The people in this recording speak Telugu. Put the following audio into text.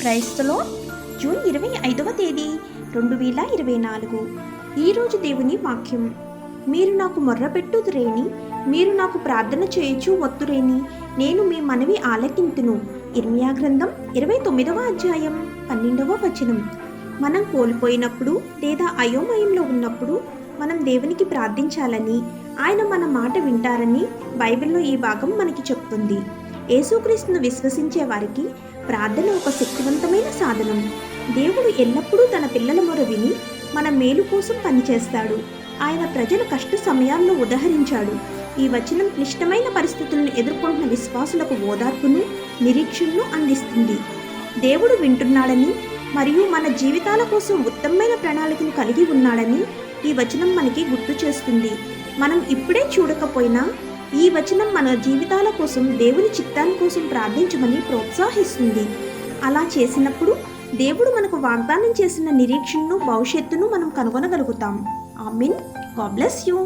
క్రైస్తలో జూన్ 25వ తేదీ 2024. ఈరోజు దేవుని వాక్యం. మీరు నాకు మొర్రపెట్టుదురేని, మీరు నాకు ప్రార్థన చేయొచ్చు వత్తురేని, నేను మీ మనవి ఆలకింతును. ఇర్మియా గ్రంథం 29వ అధ్యాయం 12వ వచనం. మనం కోల్పోయినప్పుడు లేదా అయోమయంలో ఉన్నప్పుడు మనం దేవునికి ప్రార్థించాలని, ఆయన మన మాట వింటారని బైబిల్లో ఈ భాగం మనకి చెప్తుంది. యేసుక్రీస్తును విశ్వసించే వారికి ప్రార్థన ఒక శక్తివంతమైన సాధనం. దేవుడు ఎల్లప్పుడూ తన పిల్లల మొర విని మన మేలు కోసం పనిచేస్తాడు. ఆయన ప్రజల కష్ట సమయాల్లో ఉదహరించాడు. ఈ వచనం క్లిష్టమైన పరిస్థితులను ఎదుర్కొంటున్న విశ్వాసులకు ఓదార్పును, నిరీక్షణను అందిస్తుంది. దేవుడు వింటున్నాడని మరియు మన జీవితాల కోసం ఉత్తమమైన ప్రణాళికను కలిగి ఉన్నాడని ఈ వచనం మనకి గుర్తు చేస్తుంది. మనం ఇప్పుడే చూడకపోయినా ఈ వచనం మన జీవితాల కోసం, దేవుని చిత్తాన్ని కోసం ప్రార్థించమని ప్రోత్సహిస్తుంది. అలా చేసినప్పుడు దేవుడు మనకు వాగ్దానం చేసిన నిరీక్షణను, భవిష్యత్తును మనం కనుగొనగలుగుతాం. ఆమేన్. God bless you.